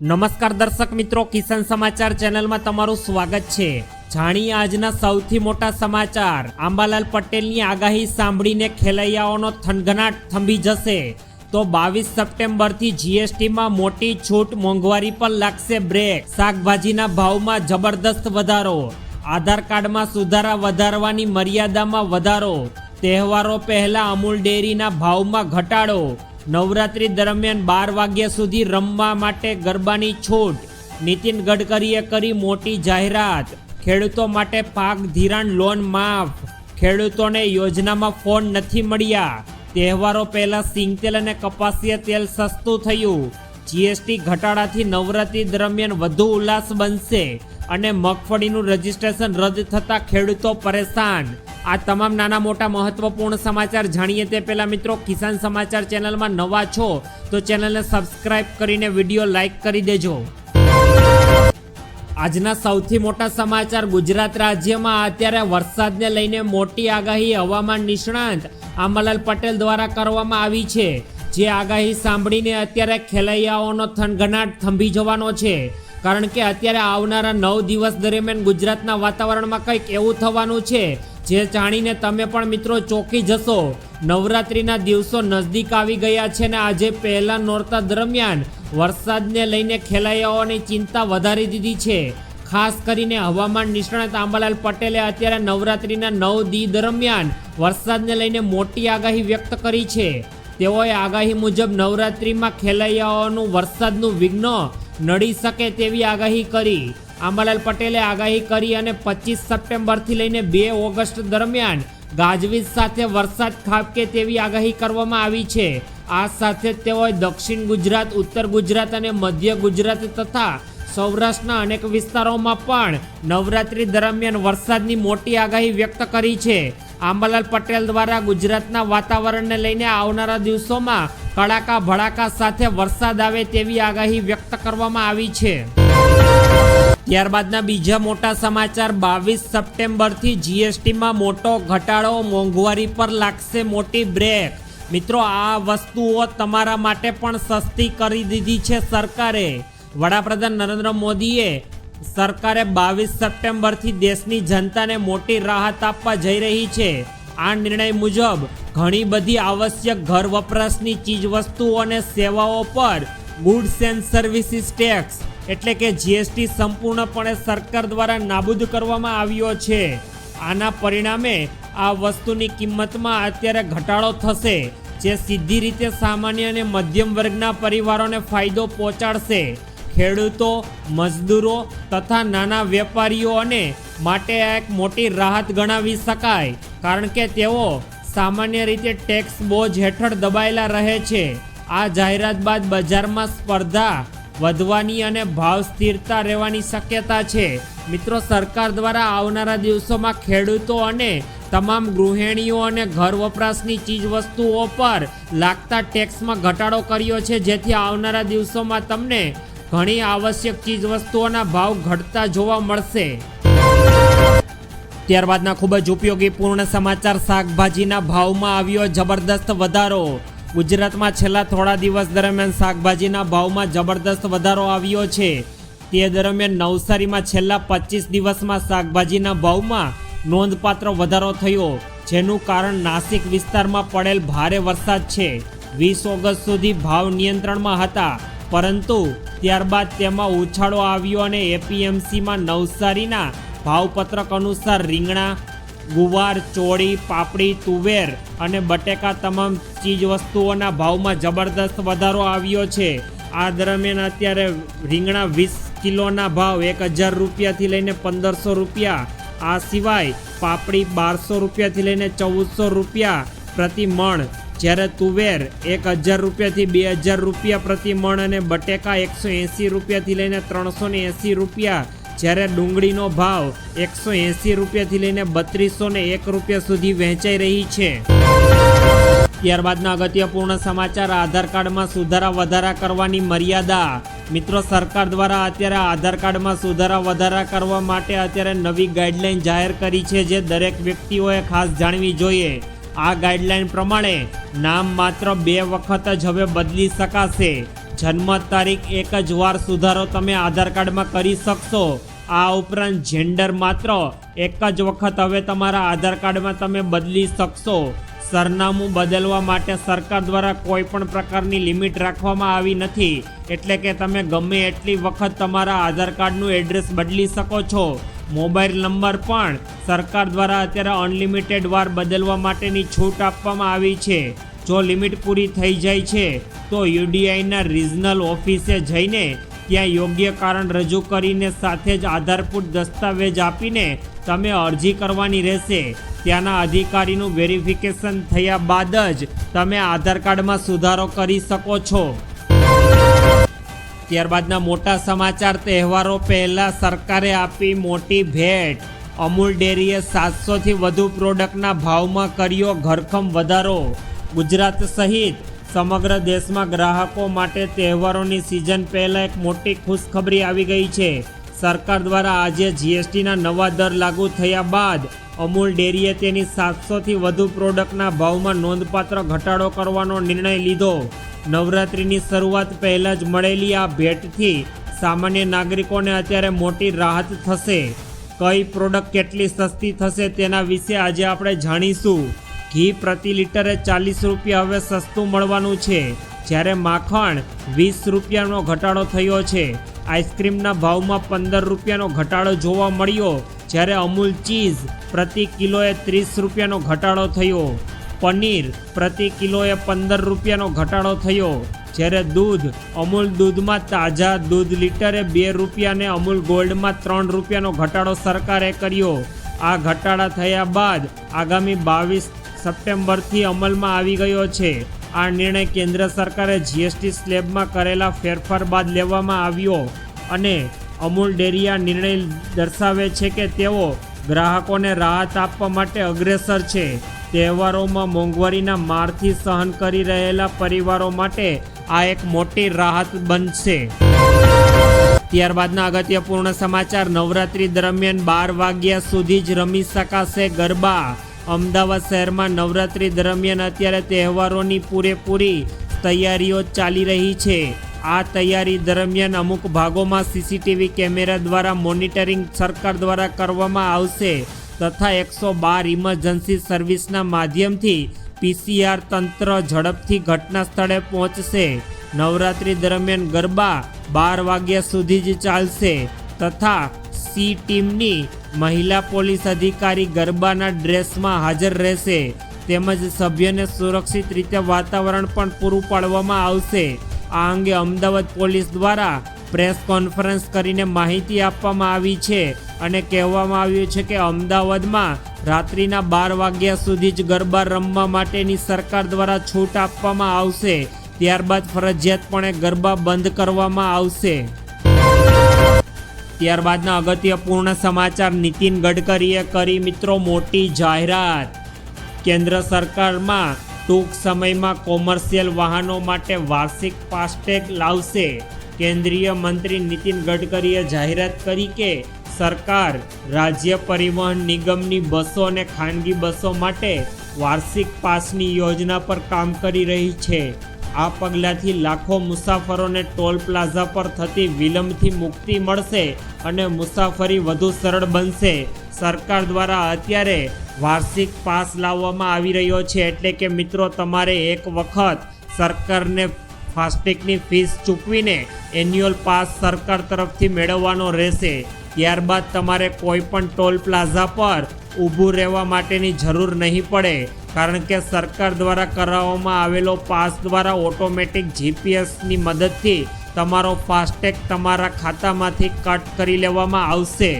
નમસ્કાર દર્શક મિત્રો, કિસાન સમાચાર ચેનલમાં તમારું સ્વાગત છે। જાણીએ આજના સૌથી મોટા સમાચાર। આંબાલાલ પટેલની આગાહી સાંભળીને ખેલૈયાઓનો થનગનાટ થંભી જશે તો 22 સપ્ટેમ્બરથી જીએસટીમાં મોટી છૂટ, મોંઘવારી પર લાગશે બ્રેક। શાકભાજીના ભાવમાં જબરદસ્ત વધારો, આધાર કાર્ડમાં સુધારા વધારવાની મર્યાદામાં વધારો, તહેવારો પહેલા અમૂલ ડેરીના ભાવમાં ઘટાડો, નવરાત્રી દરમિયાન 12 વાગ્યા સુધી રમવા માટે ગરબાની છૂટ, નીતિન ગડકરીએ કરી મોટી જાહેરાત, ખેડૂતો માટે પાક ધિરાણ લોન માફ, ખેડૂતોને યોજનામાં ફોન નથી મળ્યા, તહેવારો પહેલા સિંગતેલ અને કપાસિયા તેલ સસ્તું થયું, જીએસટી ઘટાડાથી નવરાત્રી દરમિયાન વધુ ઉલ્લાસ બનશે અને મગફળીનું રજીસ્ટ્રેશન રદ થતા ખેડૂતો પરેશાન। આ તમામ નાના મોટા મહત્વપૂર્ણ સમાચાર જાણીએ તે પહેલા મિત્રો, કિસાન સમાચાર ચેનલમાં નવા છો તો ચેનલને સબસ્ક્રાઇબ કરીને વિડીયો લાઈક કરી દેજો। આજના સૌથી મોટા સમાચાર। ગુજરાત રાજ્યમાં અત્યારે વરસાદને લઈને મોટી આગાહી હવામાન નિષ્ણાંત આંબાલાલ પટેલ દ્વારા કરવામાં આવી છે, જે આગાહી સાંભળીને અત્યારે ખેલૈયાઓનો થનગનાટ થંભી જવાનો છે, કારણ કે અત્યારે આવનારા 9 દિવસ દરમિયાન ગુજરાતના વાતાવરણમાં કંઈક એવું થવાનું છે જે જાણીને તમે પણ મિત્રો ચોંકી જશો। નવરાત્રીના દિવસો નજદીક આવી ગયા છે ને આજે પહેલા નોરતા દરમિયાન વરસાદને લઈને ખેલૈયાઓની ચિંતા વધારી દીધી છે। ખાસ કરીને હવામાન નિષ્ણાત આંબાલાલ પટેલે અત્યારે નવરાત્રીના 9 દી દરમિયાન વરસાદને લઈને મોટી આગાહી વ્યક્ત કરી છે। તેઓએ આગાહી મુજબ નવરાત્રીમાં ખેલૈયાઓનું વરસાદનું વિઘ્ન નડી શકે તેવી આગાહી કરી। આંબાલાલ પટેલે આગાહી કરી અને 25 સપ્ટેમ્બરથી લઈને 2 ઓગસ્ટ દરમિયાન ગાજવીજ સાથે વરસાદ ખાબકે તેવી આગાહી કરવામાં આવી છે। આ સાથે તેઓએ દક્ષિણ ગુજરાત, ઉત્તર ગુજરાત અને મધ્ય ગુજરાત તથા સૌરાષ્ટ્રના અનેક વિસ્તારોમાં પણ નવરાત્રી દરમિયાન વરસાદની મોટી આગાહી વ્યક્ત કરી છે। આંબાલાલ પટેલ દ્વારા ગુજરાતના વાતાવરણને લઈને આવનારા દિવસોમાં કડાકા ભડાકા સાથે વરસાદ આવે તેવી આગાહી વ્યક્ત કરવામાં આવી છે। ત્યારબાદના બીજા મોટા સમાચાર। 22 સપ્ટેમ્બરથી જીએસટીમાં મોટો ઘટાડો, મોંઘવારી પર લાગશે મોટી બ્રેક। મિત્રો, આ વસ્તુઓ તમારા માટે પણ સસ્તી કરી દીધી છે સરકારે। વડાપ્રધાન નરેન્દ્ર મોદીએ સરકારે 22 સપ્ટેમ્બરથી દેશની જનતાને મોટી રાહત આપવા જઈ રહી છે। આ નિર્ણય મુજબ ઘણી બધી આવશ્યક ઘર વપરાશની ચીજવસ્તુઓ અને સેવાઓ પર ગુડ્સ એન્ડ સર્વિસીસ ટેક્સ એટલે કે જીએસટી સંપૂર્ણપણે સરકાર દ્વારા નાબૂદ કરવામાં આવ્યો છે। આના પરિણામે આ વસ્તુની કિંમતમાં અત્યારે ઘટાડો થશે, જે સીધી રીતે સામાન્ય અને મધ્યમ વર્ગના પરિવારોને ફાયદો પહોંચાડશે। ખેડૂતો, મજદૂરો તથા નાના વેપારીઓને માટે આ એક મોટી રાહત ગણાવી શકાય, કારણ કે તેઓ સામાન્ય રીતે ટેક્સ બોજ હેઠળ દબાયેલા રહે છે। આ જાહેરાત બાદ બજારમાં સ્પર્ધા વધવાની અને ભાવ સ્થિરતા રહેવાની શક્યતા છે। મિત્રો, સરકાર દ્વારા આવનારા દિવસોમાં ખેડૂતો અને તમામ ગૃહિણીઓ અને ઘર વપરાશની ચીજવસ્તુઓ પર લાગતા ટેક્સમાં ઘટાડો કર્યો છે, જેથી આવનારા દિવસોમાં તમને ઘણી આવશ્યક ચીજવસ્તુઓના ભાવ ઘટતા જોવા મળશે। ત્યારબાદના ખૂબ જ ઉપયોગી પૂર્ણ સમાચાર। શાકભાજીના ભાવમાં આવ્યો જબરદસ્ત વધારો। ગુજરાતમાં છેલ્લા થોડા દિવસ દરમિયાન શાકભાજીના ભાવમાં જબરદસ્ત વધારો આવ્યો છે। તે દરમિયાન નવસારીમાં છેલ્લા 25 દિવસમાં શાકભાજીના ભાવમાં નોંધપાત્ર વધારો થયો, જેનું કારણ નાસિક વિસ્તારમાં પડેલ ભારે વરસાદ છે। 20 ઓગસ્ટ સુધી ભાવ નિયંત્રણમાં હતા, પરંતુ ત્યારબાદ તેમાં ઉછાળો આવ્યો અને એપીએમસીમાં નવસારીના ભાવપત્રક અનુસાર રીંગણા, ગુવાર, ચોળી, પાપડી, તુવેર અને બટેકા તમામ ચીજવસ્તુઓના ભાવમાં જબરદસ્ત વધારો આવ્યો છે। આ દરમિયાન અત્યારે રીંગણા 20 કિલોના ભાવ 1000 રૂપિયાથી લઈને 1500 રૂપિયા, આ સિવાય પાપડી 1200 રૂપિયાથી લઈને 1400 રૂપિયા પ્રતિ મણ, જ્યારે તુવેર 1000 રૂપિયાથી 2000 રૂપિયા પ્રતિ મણ અને બટેકા 180 રૂપિયાથી લઈને 380 રૂપિયા, જ્યારે ડુંગળીનો ભાવ 180 રૂપિયાથી લઈને 3201 રૂપિયા સુધી વહેંચાઈ રહી છે। ત્યારબાદના અગત્યપૂર્ણ સમાચાર। આધાર કાર્ડમાં સુધારા વધારા કરવાની મર્યાદા। મિત્રો, સરકાર દ્વારા અત્યારે આધાર કાર્ડમાં સુધારા વધારા કરવા માટે અત્યારે નવી ગાઈડલાઈન જાહેર કરી છે, જે દરેક વ્યક્તિઓએ ખાસ જાણવી જોઈએ। આ ગાઈડલાઈન પ્રમાણે નામ માત્ર 2 વખત જ હવે બદલી શકાશે। જન્મ તારીખ એક જ વાર સુધારો તમે આધાર કાર્ડમાં કરી શકશો। આ ઉપરાંત જેન્ડર માત્ર એક જ વખત હવે તમારા આધાર કાર્ડમાં તમે બદલી શકશો। સરનામું બદલવા માટે સરકાર દ્વારા કોઈ પણ પ્રકારની લિમિટ રાખવામાં આવી નથી, એટલે કે તમે ગમે એટલી વખત તમારા આધાર કાર્ડનું એડ્રેસ બદલી શકો છો। મોબાઈલ નંબર પણ સરકાર દ્વારા અત્યારે અનલિમિટેડ વાર બદલવા માટેની છૂટ આપવામાં આવી છે। જો લિમિટ પૂરી થઈ જાય છે તો યુડીઆઈના રિજનલ ઓફિસે જઈને ત્યાં યોગ્ય કારણ રજૂ કરીને સાથે જ આધારભૂત દસ્તાવેજ આપીને તમે અરજી કરવાની રહેશે। ત્યાંના અધિકારીનું વેરિફિકેશન થયા બાદ જ તમે આધાર કાર્ડમાં સુધારો કરી શકો છો। ત્યારબાદના મોટા સમાચાર। તહેવારો પહેલા સરકારે આપી મોટી ભેટ। અમૂલ ડેરીએ 700થી વધુ પ્રોડક્ટના ભાવમાં કર્યો ધરખમ વધારો। ગુજરાત સહિત સમગ્ર દેશમાં ગ્રાહકો માટે તહેવારોની સિઝન પહેલાં એક મોટી ખુશખબરી આવી ગઈ છે। સરકાર દ્વારા આજે જીએસટીના નવા દર લાગુ થયા બાદ અમૂલ ડેરીએ તેની 700થી વધુ પ્રોડક્ટના ભાવમાં નોંધપાત્ર ઘટાડો કરવાનો નિર્ણય લીધો। નવરાત્રિની શરૂઆત પહેલાં જ મળેલી આ ભેટથી સામાન્ય નાગરિકોને અત્યારે મોટી રાહત થશે। કઈ પ્રોડક્ટ કેટલી સસ્તી થશે તેના વિશે આજે આપણે જાણીશું। ઘી પ્રતિ લિટરે 40 રૂપિયા હવે સસ્તું મળવાનું છે, જ્યારે માખણ 20 રૂપિયાનો ઘટાડો થયો છે। આઈસ્ક્રીમના ભાવમાં 15 રૂપિયાનો ઘટાડો જોવા મળ્યો, જ્યારે અમૂલ ચીઝ પ્રતિ કિલોએ 30 રૂપિયાનો ઘટાડો થયો। પનીર પ્રતિ કિલોએ 15 રૂપિયાનો ઘટાડો થયો, જ્યારે દૂધ અમૂલ દૂધમાં તાજા દૂધ લિટરે 2 રૂપિયા અને અમૂલ ગોલ્ડમાં 3 રૂપિયાનો ઘટાડો સરકારે કર્યો। આ ઘટાડા થયા બાદ આગામી 22 સપ્ટેમ્બરથી અમલમાં આવી ગયો છે। આ નિર્ણય કેન્દ્ર સરકારે જીએસટી સ્લેબમાં કરેલા ફેરફાર બાદ લેવામાં આવ્યો અને અમૂલ ડેરી આ નિર્ણય દર્શાવે છે કે તેઓ ગ્રાહકોને રાહત આપવા માટે અગ્રેસર છે। તહેવારોમાં મોંઘવારીના મારથી સહન કરી રહેલા પરિવારો માટે આ એક મોટી રાહત બનશે। ત્યારબાદના અગત્યપૂર્ણ સમાચાર। નવરાત્રી દરમિયાન 12 વાગ્યા સુધી જ રમી શકાશે ગરબા। અમદાવાદ શહેરમાં નવરાત્રી દરમિયાન અત્યારે તહેવારોની પૂરેપૂરી તૈયારીઓ ચાલી રહી છે। આ તૈયારી દરમિયાન અમુક ભાગોમાં સીસીટીવી કેમેરા દ્વારા મોનિટરિંગ સરકાર દ્વારા કરવામાં આવશે તથા 112 ઇમરજન્સી સર્વિસના માધ્યમથી પીસીઆર તંત્ર ઝડપથી ઘટના સ્થળે પહોંચશે। નવરાત્રી દરમિયાન ગરબા 12 વાગ્યા સુધી જ ચાલશે તથા સી ટીમની મહિલા પોલીસ અધિકારી ગરબાના ડ્રેસમાં હાજર રહેશે, તેમજ સભ્યને સુરક્ષિત રીતે વાતાવરણ પણ પૂરું પાડવામાં આવશે। આ અંગે અમદાવાદ પોલીસ દ્વારા પ્રેસ કોન્ફરન્સ કરીને માહિતી આપવામાં આવી છે અને કહેવામાં આવ્યું છે કે અમદાવાદમાં રાત્રિના 12 વાગ્યા સુધી જ ગરબા રમવા માટેની સરકાર દ્વારા છૂટ આપવામાં આવશે। ત્યારબાદ ફરજિયાતપણે ગરબા બંધ કરવામાં આવશે। ત્યારબાદના અગત્યપૂર્ણ સમાચાર। નીતિન ગડકરીએ કરી મિત્રો મોટી જાહેરાત। કેન્દ્ર સરકારમાં ટૂંક સમયમાં કોમર્શિયલ વાહનો માટે વાર્ષિક ફાસ્ટેગ લાવશે। કેન્દ્રીય મંત્રી નીતિન ગડકરીએ જાહેરાત કરી કે સરકાર રાજ્ય પરિવહન નિગમની બસો અને ખાનગી બસો માટે વાર્ષિક પાસની યોજના પર કામ કરી રહી છે। આ પગલાંથી લાખો મુસાફરોને ટોલ પ્લાઝા પર થતી વિલંબથી મુક્તિ મળશે અને મુસાફરી વધુ સરળ બનશે। સરકાર દ્વારા અત્યારે વાર્ષિક પાસ લાવવામાં આવી રહ્યો છે, એટલે કે મિત્રો તમારે એક વખત સરકારને ફાસ્ટેગની ફીસ ચૂકવીને એન્યુઅલ પાસ સરકાર તરફથી મેળવવાનો રહેશે। ત્યારબાદ તમારે કોઈ પણ ટોલ પ્લાઝા પર ઊભું રહેવા માટેની જરૂર નહીં પડે, કારણ કે સરકાર દ્વારા કરાવવામાં આવેલો પાસ દ્વારા ઓટોમેટિક જીપીએસની મદદથી તમારો ફાસ્ટેગ તમારા ખાતામાંથી કટ કરી લેવામાં આવશે।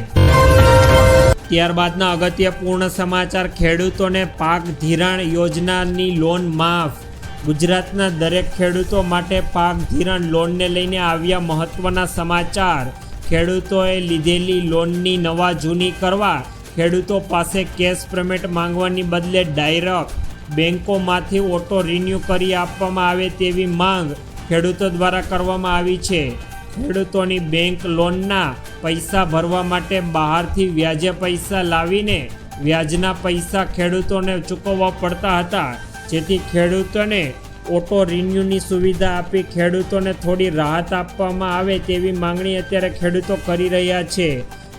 ત્યારબાદના અગત્યપૂર્ણ સમાચાર। ખેડૂતોને પાક ધિરાણ યોજનાની લોન માફ। ગુજરાતના દરેક ખેડૂતો માટે પાક ધિરાણ લોનને લઈને આવ્યા મહત્વના સમાચાર। ખેડૂતોએ લીધેલી લોનની નવા જૂની કરવા ખેડૂતો પાસે કેશ પેમેન્ટ માંગવાની બદલે ડાયરેક્ટ બેંકોમાંથી ઓટો રિન્યૂ કરી આપવામાં આવે તેવી માંગ ખેડૂતો દ્વારા કરવામાં આવી છે। ખેડૂતોની બેંક લોનના પૈસા ભરવા માટે બહારથી વ્યાજે પૈસા લાવીને વ્યાજના પૈસા ખેડૂતોને ચૂકવવા પડતા હતા, જેથી ખેડૂતોને ઓટો રિન્યુની સુવિધા આપી ખેડૂતોને થોડી રાહત આપવામાં આવે તેવી માંગણી અત્યારે ખેડૂતો કરી રહ્યા છે.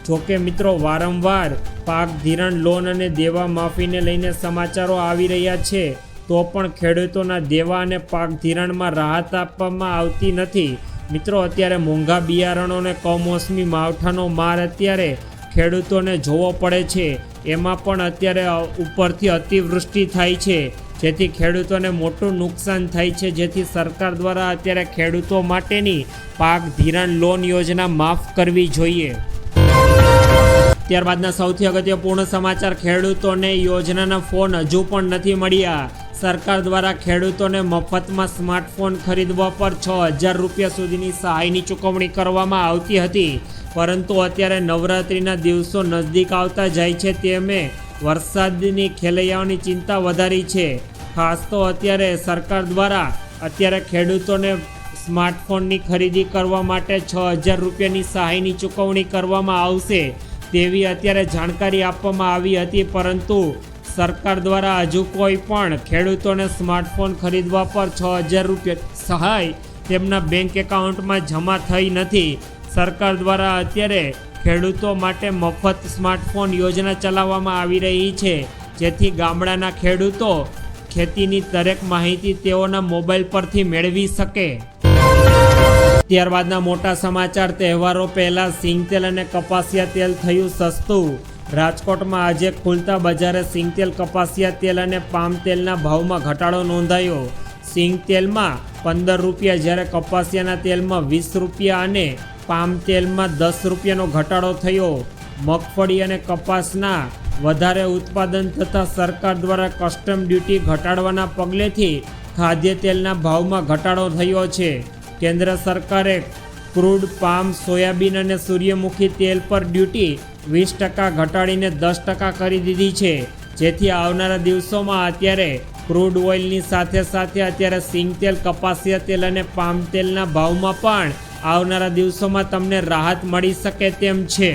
જોકે મિત્રો વારંવાર પાક ધિરાણ લોન અને દેવા માફીને લઈને સમાચારો આવી રહ્યા છે, તો પણ ખેડૂતોના દેવા અને પાક ધિરાણમાં રાહત આપવામાં આવતી નથી. મિત્રો અત્યારે મોંઘા બિયારણો અને કમોસમી માવઠાનો માર અત્યારે ખેડૂતોને જોવો પડે છે. એમાં પણ અત્યારે ઉપરથી અતિવૃષ્ટિ થાય છે, જેથી ખેડૂતોને મોટું નુકસાન થાય છે. જેથી સરકાર દ્વારા અત્યારે ખેડૂતો માટેની પાક ધિરાણ લોન યોજના માફ કરવી જોઈએ. ત્યારબાદના સૌથી અગત્યપૂર્ણ સમાચાર, ખેડૂતોને યોજનાના ફોન હજુ પણ નથી મળ્યા. સરકાર દ્વારા ખેડૂતોને મફતમાં સ્માર્ટફોન ખરીદવા પર 6,000 રૂપિયા સુધીની સહાયની ચૂકવણી કરવામાં આવતી હતી, પરંતુ અત્યારે નવરાત્રિના દિવસો નજદીક આવતા જાય છે તેમે વરસાદની ખેલૈયાઓની ચિંતા વધારી છે. ખાસ તો અત્યારે સરકાર દ્વારા અત્યારે ખેડૂતોને સ્માર્ટફોનની ખરીદી કરવા માટે 6,000 રૂપિયાની સહાયની ચૂકવણી કરવામાં આવશે તેવી અત્યારે જાણકારી આપવામાં આવી હતી, પરંતુ સરકાર દ્વારા હજુ કોઈ પણ ખેડૂતોને સ્માર્ટફોન ખરીદવા પર 6,000 રૂપિયા સહાય તેમના બેંક એકાઉન્ટમાં જમા થઈ નથી. સરકાર દ્વારા અત્યારે ખેડૂતો માટે મફત સ્માર્ટફોન યોજના ચલાવવામાં આવી રહી છે, જેથી ગામડાના ખેડૂતો ખેતીની દરેક માહિતી તેઓના મોબાઈલ પરથી મેળવી શકે. ત્યારબાદના મોટા સમાચાર, તહેવારો પહેલાં સિંગતેલ અને કપાસિયા તેલ થયું સસ્તું. રાજકોટમાં આજે ખુલતા બજારે સિંગતેલ, કપાસિયા તેલ અને પામ તેલના ભાવમાં ઘટાડો નોંધાયો. સિંગતેલમાં 15 રૂપિયા, જ્યારે કપાસિયાના તેલમાં 20 રૂપિયા અને પામ તેલમાં 10 રૂપિયાનો ઘટાડો થયો. મગફળી અને કપાસના વધારે ઉત્પાદન થતાં સરકાર દ્વારા કસ્ટમ ડ્યુટી ઘટાડવાના પગલેથી ખાદ્ય તેલના ભાવમાં ઘટાડો થયો છે. કેન્દ્ર સરકારે ક્રૂડ, પામ, સોયાબીન અને સૂર્યમુખી તેલ પર ડ્યુટી 20% ઘટાડીને 10% કરી દીધી છે, જેથી આવનારા દિવસોમાં અત્યારે ક્રૂડ ઓઇલની સાથે સાથે અત્યારે સિંગતેલ, કપાસિયા તેલ અને પામ તેલના ભાવમાં પણ આવનારા દિવસોમાં તમને રાહત મળી શકે તેમ છે.